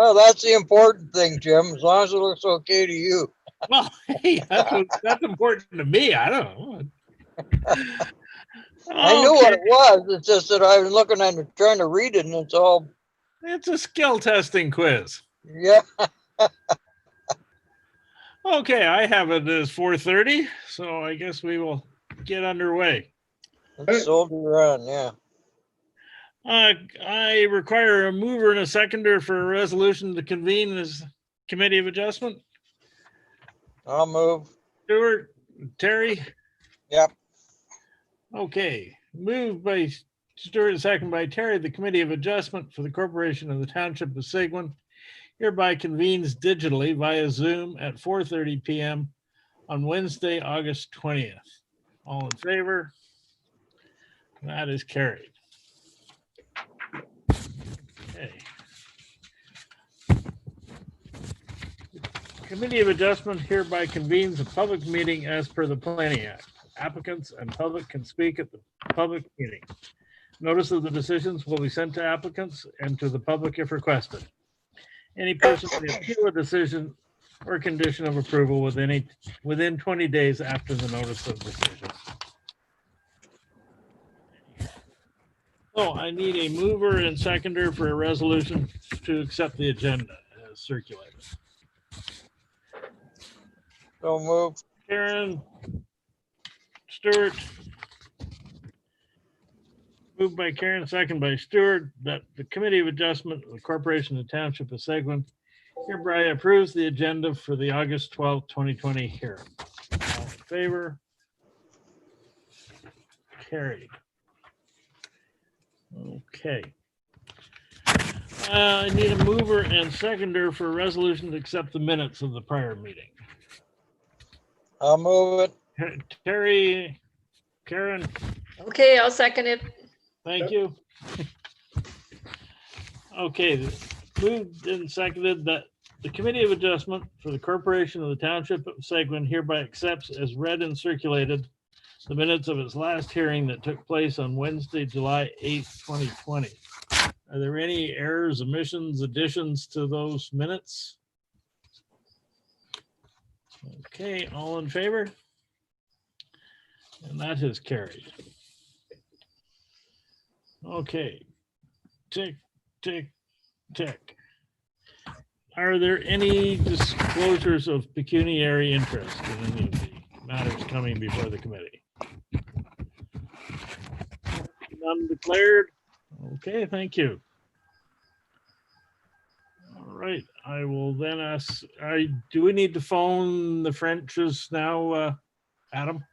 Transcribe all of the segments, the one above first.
Well, that's the important thing, Jim, as long as it looks okay to you. Well, hey, that's important to me. I don't know. I knew what Okay, it was. It's just that I was looking at it, trying to read it, and it's all, it's a skill testing quiz. yeah. Okay, I have it as 4:30, so I guess we will get underway. It's soldier on, yeah. I require a mover and a seconder for a resolution to convene this committee of adjustment. I'll move. Stuart, Terry. Yep. Okay, moved by Stuart and second by Terry, the Committee of Adjustment for the Corporation of the Township of Seguin hereby convenes digitally via Zoom at 4:30 p.m. on Wednesday, August 20th. All in favor? That is carried. Okay. Committee of Adjustment hereby convenes a public meeting as per the Planning Act. Applicants and public can speak at the public meeting. Notice of the decisions will be sent to applicants and to the public if requested. Any person may appeal a decision or condition of approval within 20 days after the notice of decision. So I need a mover and seconder for a resolution to accept the agenda as circulated. So move. Karen, Stuart. Moved by Karen, second by Stuart, that the Committee of Adjustment of the Corporation of the Township of Seguin hereby approves the agenda for the August 12th, 2020 hearing. All in favor? Carried. Okay. I need a mover and seconder for a resolution to accept the minutes of the prior meeting. I'll move it. Terry, Karen, Okay, I'll second it. thank you. Okay, moved and seconded that the Committee of Adjustment for the Corporation of the Township of Seguin hereby accepts as read and circulated the minutes of its last hearing that took place on Wednesday, July 8th, 2020. Are there any errors, omissions, additions to those minutes? Okay, all in favor? And that is carried. Okay, tick, tick, tick. Are there any disclosures of pecuniary interest in any of the matters coming before the committee? None declared? Okay, thank you. All right, I will then ask, do we need to phone the Frenches now, Adam?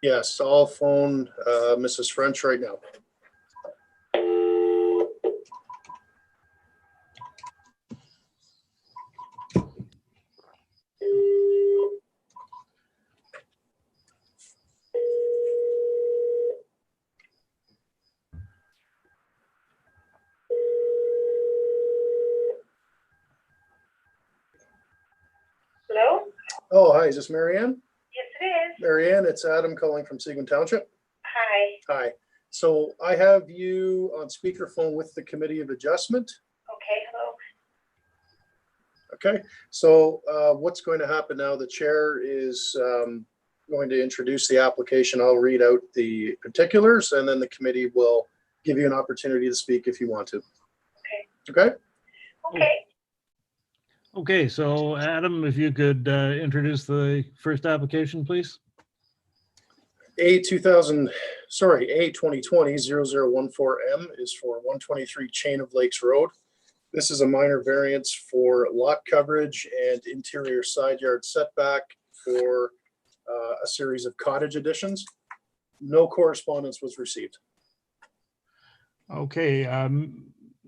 Yes, I'll phone Mrs. French right now. Hello? Oh, hi, is this Marianne? Yes, it is. Marianne, it's Adam calling from Seguin Township. Hi. Hi. So I have you on speakerphone with the Committee of Adjustment. Okay, hello. Okay, so what's going to happen now? The chair is going to introduce the application. I'll read out the particulars and then the committee will give you an opportunity to speak if you want to. Okay. Okay? Okay. Okay, so Adam, if you could introduce the first application, please. A 2020 0014M is for 123 Chain of Lakes Road. This is a minor variance for lot coverage and interior side yard setback for a series of cottage additions. No correspondence was received. Okay,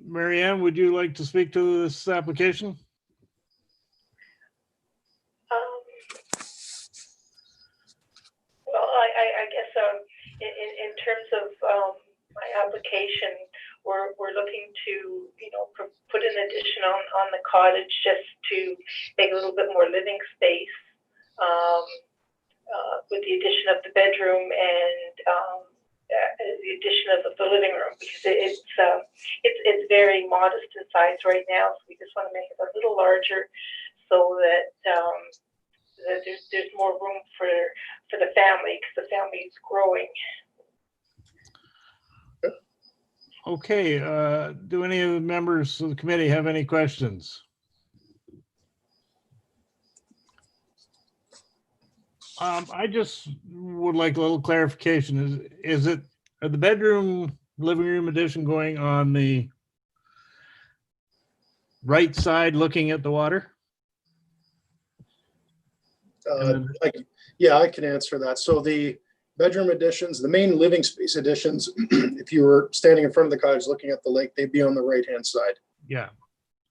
Marianne, would you like to speak to this application? Well, I guess in terms of my application, we're looking to, put an addition on the cottage just to make a little bit more living space with the addition of the bedroom and the addition of the living room, because it's very modest in size right now. So we just want to make it a little larger so that that there's more room for the family, because the family is growing. Okay, do any of the members of the committee have any questions? I just would like a little clarification. Are the bedroom, living room addition going on the right side looking at the water? Yeah, I can answer that. So the bedroom additions, the main living space additions, if you were standing in front of the cottage looking at the lake, they'd be on the right-hand side. Yeah,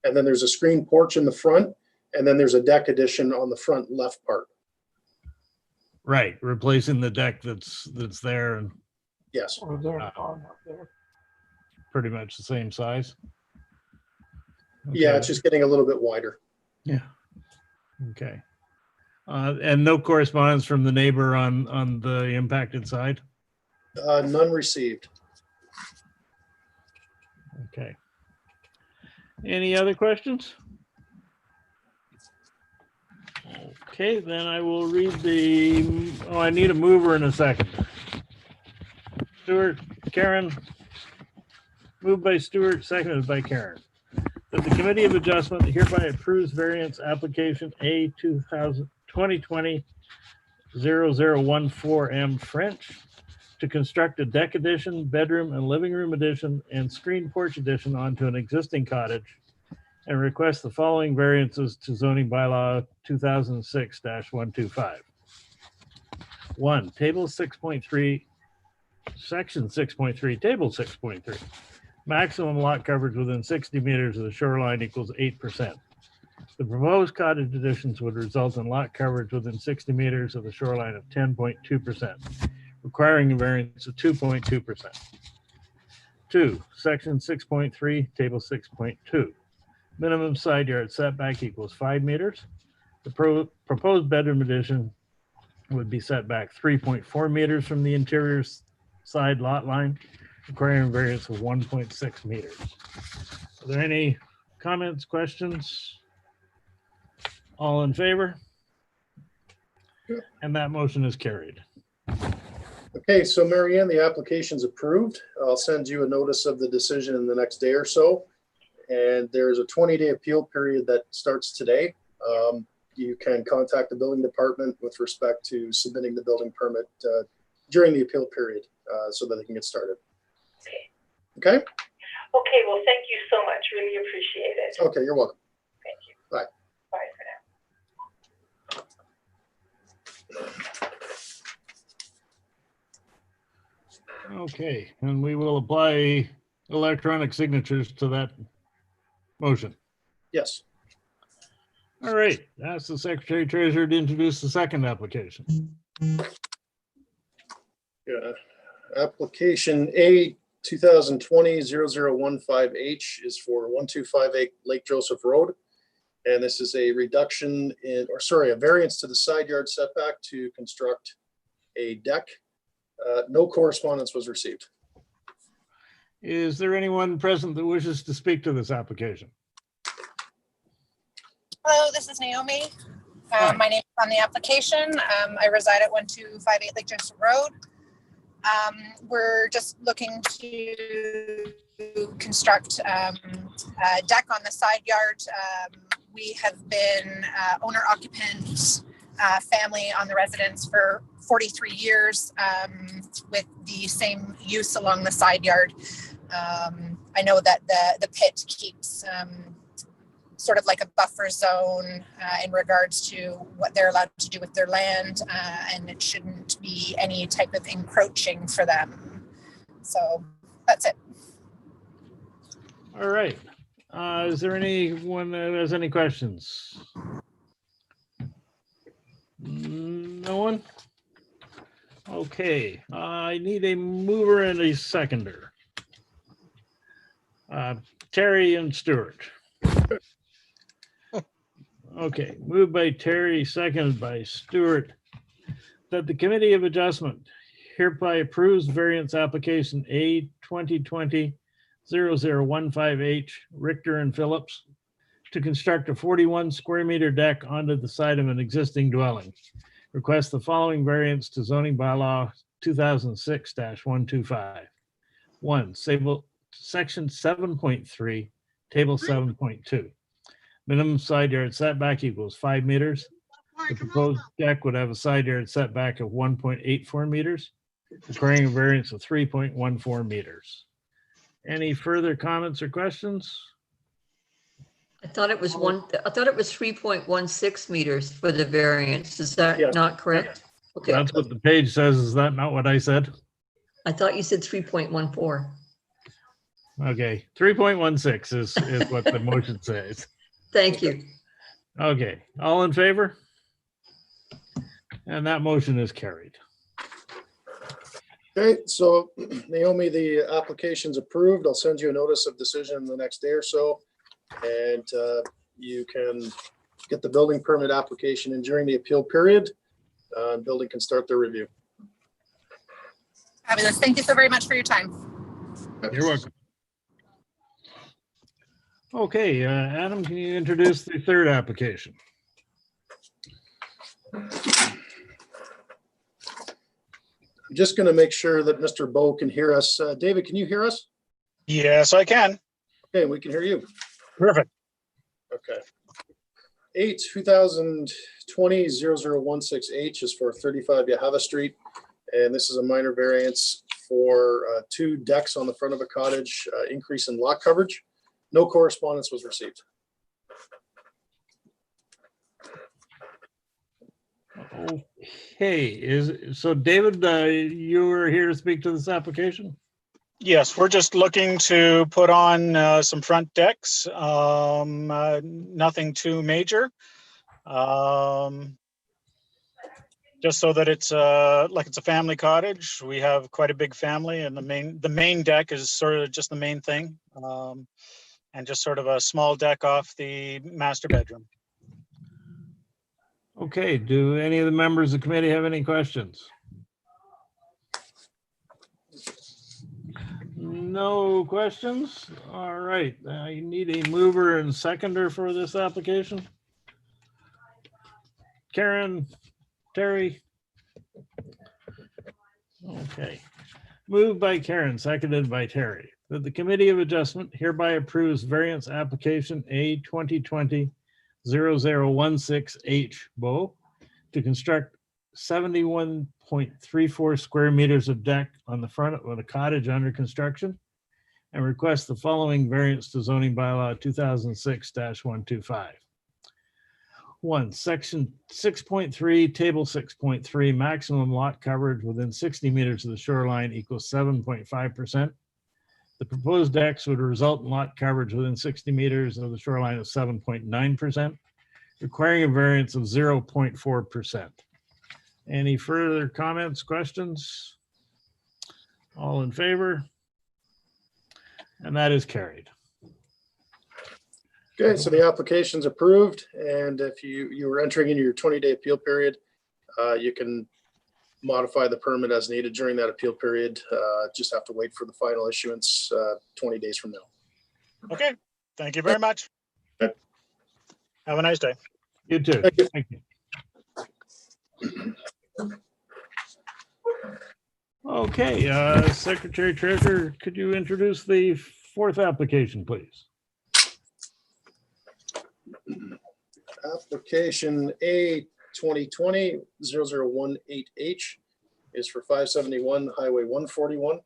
And then there's a screen porch in the front, and then there's a deck addition on the front left part. right. Replacing the deck that's there and Yes. pretty much the same size. Yeah, Okay. it's just getting a little bit wider. Yeah. Okay. And no correspondence from the neighbor on the impacted side? None received. Okay. Any other questions? Okay, then I will read I need a mover and a second. Stuart, Karen. Moved by Stuart, seconded by Karen. That the Committee of Adjustment hereby approves variance application A 2020-0014M French to construct a deck addition, bedroom and living room addition, and screen porch addition onto an existing cottage, and request the following variances to zoning bylaw 2006-125. 1, table 6.3, section 6.3, table 6.3. Maximum lot coverage within 60 meters of the shoreline equals 8%. The proposed cottage additions would result in lot coverage within 60 meters of the shoreline of 10.2%, requiring a variance of 2.2%. 2, section 6.3, table 6.2. Minimum side yard setback equals 5 meters. The proposed bedroom addition would be set back 3.4 meters from the interior side lot line, requiring a variance of 1.6 meters. Are there any comments, questions? All in favor? And that motion is carried. Okay, so Marianne, the application's approved. I'll send you a notice of the decision in the next day or so. And there's a 20-day appeal period that starts today. You can contact the building department with respect to submitting the building permit during the appeal period so that they can get started. Okay? Okay, well, thank you so much. Really appreciate it. Okay, you're welcome. Thank you. Bye. Bye for now. Okay, and we will apply electronic signatures to that motion. Yes. All right, ask the Secretary Treasurer to introduce the second application. Yeah. Application A 2020-0015H is for 1258 Lake Joseph Road. And this is a reduction in, or sorry, a variance to the side yard setback to construct a deck. No correspondence was received. Is there anyone present that wishes to speak to this application? Hello, this is Naomi. Hi. My name is on the application. I reside at 1258 Lake Joseph Road. We're just looking to construct a deck on the side yard. We have been owner occupant family on the residence for 43 years with the same use along the side yard. I know that the pit keeps sort of like a buffer zone in regards to what they're allowed to do with their land, and it shouldn't be any type of encroaching for them. So that's it. All right. Is there anyone that has any questions? No one? Okay, I need a mover and a seconder. Terry and Stuart. Okay, moved by Terry, seconded by Stuart, that the Committee of Adjustment hereby approves variance application A 2020-0015H Richter and Phillips to construct a 41 square meter deck onto the side of an existing dwelling. Request the following variance to zoning bylaw 2006-125. 1, section 7.3, table 7.2. Minimum side yard setback equals 5 meters. The proposed deck would have a side yard setback of 1.84 meters, requiring a variance of 3.14 meters. Any further comments or questions? I thought it was 3.16 meters for the variance. Is that Yeah. not correct? Okay, That's what the page says. Is that not what I said? I thought you said 3.14. Okay, 3.16 is what the motion says. Thank you. Okay, all in favor? And that motion is carried. Okay, so Naomi, the application's approved. I'll send you a notice of decision the next day or so. And you can get the building permit application in during the appeal period. Building can start their review. Fabulous. Thank you so very much for your time. You're welcome. Okay, Adam, can you introduce the third application? I'm just going to make sure that Mr. Bowe can hear us. David, can you hear us? Yes, I can. Okay, we can hear you. Perfect. Okay. 2020-0016H is for 35 Yahava Street. And this is a minor variance for 2 decks on the front of a cottage, increase in lot coverage. No correspondence was received. Okay, so David, you were here to speak to this application? Yes, we're just looking to put on some front decks. Nothing too major. Just so that it's like it's a family cottage. We have quite a big family, and the main deck is sort of just the main thing, and just sort of a small deck off the master bedroom. Okay, do any of the members of the committee have any questions? No questions? All right, I need a mover and seconder for this application. Karen, Terry. Okay, moved by Karen, seconded by Terry, that the Committee of Adjustment hereby approves variance application A 2020-0016H Bow to construct 71.34 square meters of deck on the front of a cottage under construction, and request the following variance to zoning bylaw 2006-125. 1, section 6.3, table 6.3, maximum lot coverage within 60 meters of the shoreline equals 7.5%. The proposed decks would result in lot coverage within 60 meters of the shoreline of 7.9%, requiring a variance of 0.4%. Any further comments, questions? All in favor? And that is carried. Okay, so the application's approved, and if you were entering into your 20-day appeal period, you can modify the permit as needed during that appeal period. Just have to wait for the final issuance 20 days from now. Okay, thank you very much. Okay. Have a nice day. You too. Thank you. Thank you. Okay, Secretary Treasurer, could you introduce the fourth application, please? Application A 2020-0018H is for 571 Highway 141.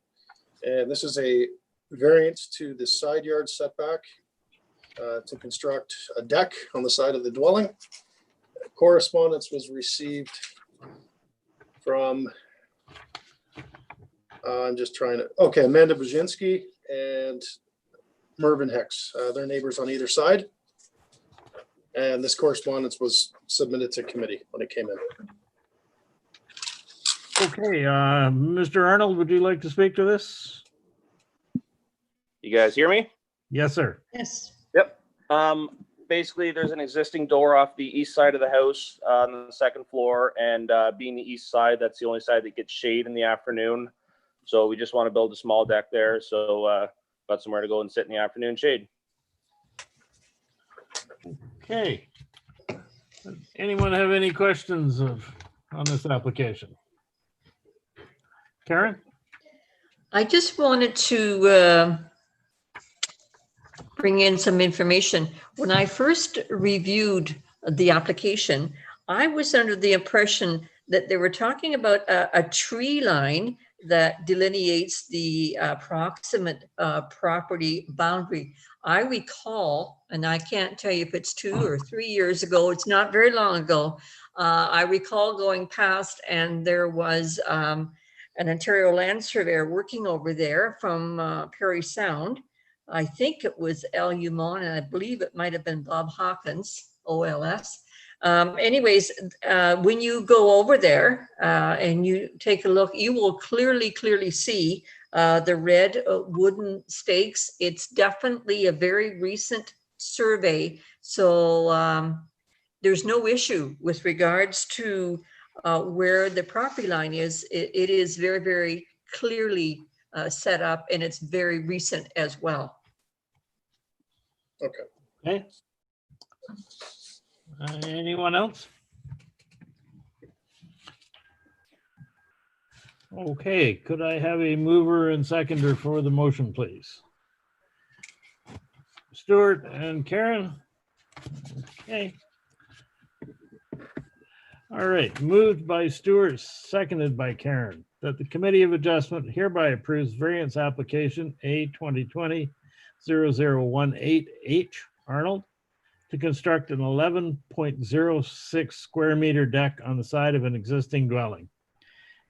And this is a variance to the side yard setback to construct a deck on the side of the dwelling. Correspondence was received from, I'm just trying to, okay, Amanda Buzinski and Mervyn Hicks. They're neighbors on either side. And this correspondence was submitted to committee when it came in. Okay, Mr. Arnold, would you like to speak to this? You guys hear me? Yes, sir. Yes. Yep. basically, there's an existing door off the east side of the house on the second floor, and being the east side, that's the only side that gets shade in the afternoon. So we just want to build a small deck there, so got somewhere to go and sit in the afternoon shade. Okay. Anyone have any questions on this application? Karen? I just wanted to bring in some information. When I first reviewed the application, I was under the impression that they were talking about a tree line that delineates the approximate property boundary. I recall, and I can't tell you if it's 2 or 3 years ago, it's not very long ago, I recall going past and there was an Ontario land surveyor working over there from Perry Sound. I think it was L. Umon, and I believe it might have been Bob Hawkins, OLS. Anyways, when you go over there and you take a look, you will clearly see the red wooden stakes. It's definitely a very recent survey. So there's no issue with regards to where the property line is. It is very clearly set up, and it's very recent as well. Okay. Okay. Anyone else? Okay, could I have a mover and seconder for the motion, please? Stuart and Karen? Okay. All right, moved by Stuart, seconded by Karen, that the Committee of Adjustment hereby approves variance application A 2020-0018H Arnold to construct an 11.06 square meter deck on the side of an existing dwelling,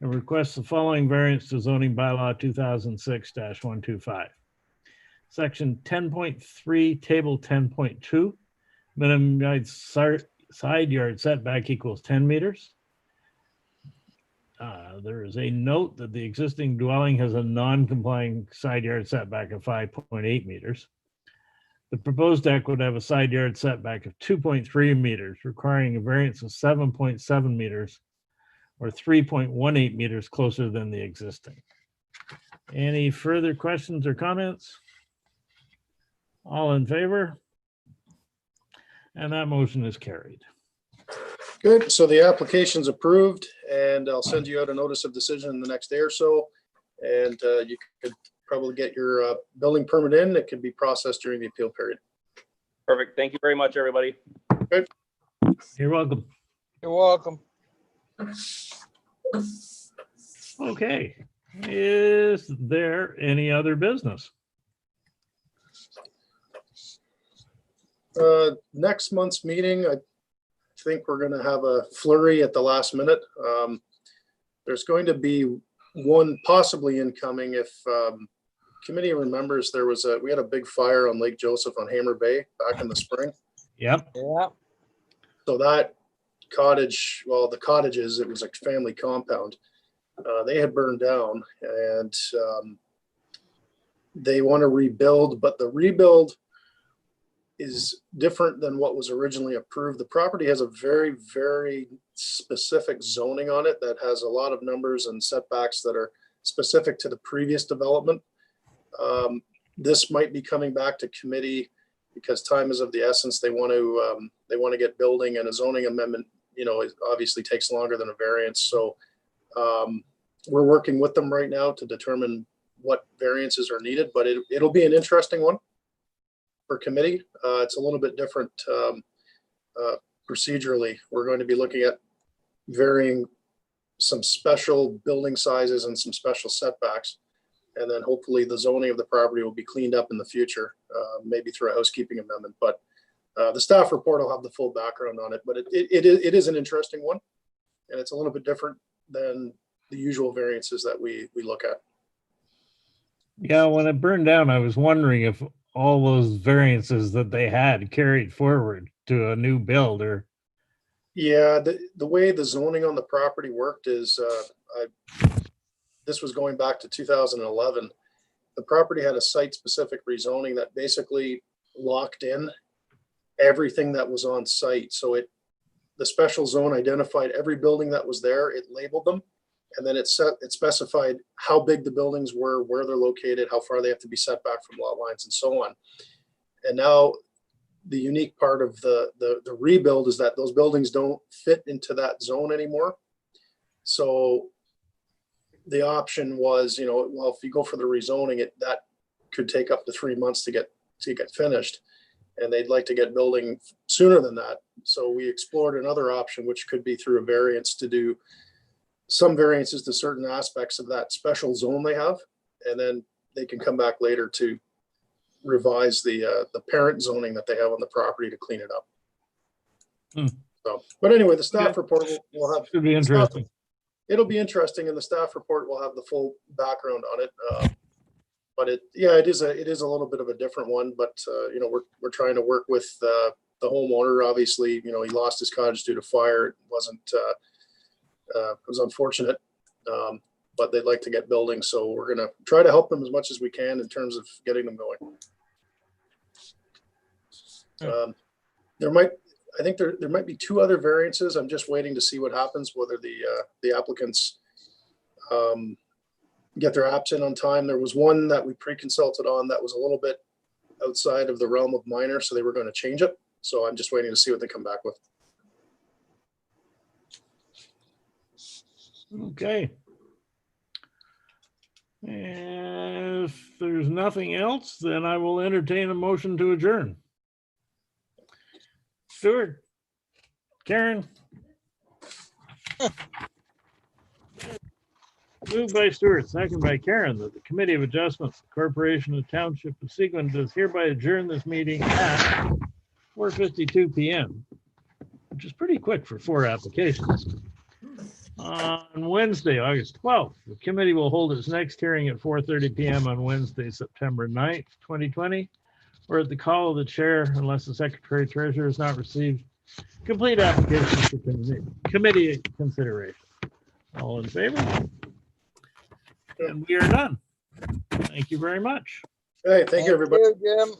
and requests the following variance to zoning bylaw 2006-125. Section 10.3, table 10.2, minimum side yard setback equals 10 meters. There is a note that the existing dwelling has a non-complying side yard setback of 5.8 meters. The proposed deck would have a side yard setback of 2.3 meters, requiring a variance of 7.7 meters or 3.18 meters closer than the existing. Any further questions or comments? All in favor? And that motion is carried. Good. So the application's approved, and I'll send you out a notice of decision in the next day or so. And you could probably get your building permit in. It can be processed during the appeal period. Perfect. Thank you very much, everybody. You're welcome. You're welcome. Okay. Is there any other business? Next month's meeting, I think we're going to have a flurry at the last minute. There's going to be one possibly incoming. If committee remembers, we had a big fire on Lake Joseph on Hammer Bay back in the spring. Yep. Yeah. So that cottage, well, the cottages, it was a family compound. They had burned down, and they want to rebuild, but the rebuild is different than what was originally approved. The property has a very specific zoning on it that has a lot of numbers and setbacks that are specific to the previous development. This might be coming back to committee because time is of the essence. They want to get building, and a zoning amendment, it obviously takes longer than a variance. So we're working with them right now to determine what variances are needed, but it'll be an interesting one for committee. It's a little bit different procedurally. We're going to be looking at varying some special building sizes and some special setbacks. And then hopefully the zoning of the property will be cleaned up in the future, maybe through a housekeeping amendment. But the staff report will have the full background on it. But it is an interesting one. And it's a little bit different than the usual variances that we look at. Yeah, when it burned down, I was wondering if all those variances that they had carried forward to a new build or. Yeah, the way the zoning on the property worked is this was going back to 2011. The property had a site-specific rezoning that basically locked in everything that was on site. So the special zone identified every building that was there, it labeled them, and then it specified how big the buildings were, where they're located, how far they have to be set back from lot lines, and so on. And now the unique part of the rebuild is that those buildings don't fit into that zone anymore. So the option was, well, if you go for the rezoning, that could take up to 3 months to get finished. And they'd like to get building sooner than that. So we explored another option, which could be through a variance to do some variances to certain aspects of that special zone they have. And then they can come back later to revise the parent zoning that they have on the property to clean it up. So, but anyway, the staff report will have. Should be interesting. It'll be interesting, and the staff report will have the full background on it. But it is a little bit of a different one. But we're trying to work with the homeowner. Obviously, he lost his cottage due to fire. It wasn't. It was unfortunate, but they'd like to get building, so we're gonna try to help them as much as we can in terms of getting them going. I think there might be 2 other variances. I'm just waiting to see what happens, whether the applicants get their apps in on time. There was one that we pre-consulted on that was a little bit outside of the realm of minor, so they were going to change it. So I'm just waiting to see what they come back with. Okay. And if there's nothing else, then I will entertain a motion to adjourn. Stuart, Karen. Moved by Stuart, second by Karen, that the Committee of Adjustments, Corporation of Township of Seguin does hereby adjourn this meeting at 4:52 p.m., which is pretty quick for 4 applications. On Wednesday, August 12th, the committee will hold its next hearing at 4:30 p.m. on Wednesday, September 9th, 2020, or at the call of the chair, unless the secretary treasurer has not received complete applications for committee consideration. All in favor? And we are done. Thank you very much. Hey, thank you, everybody. Thank you, Jim.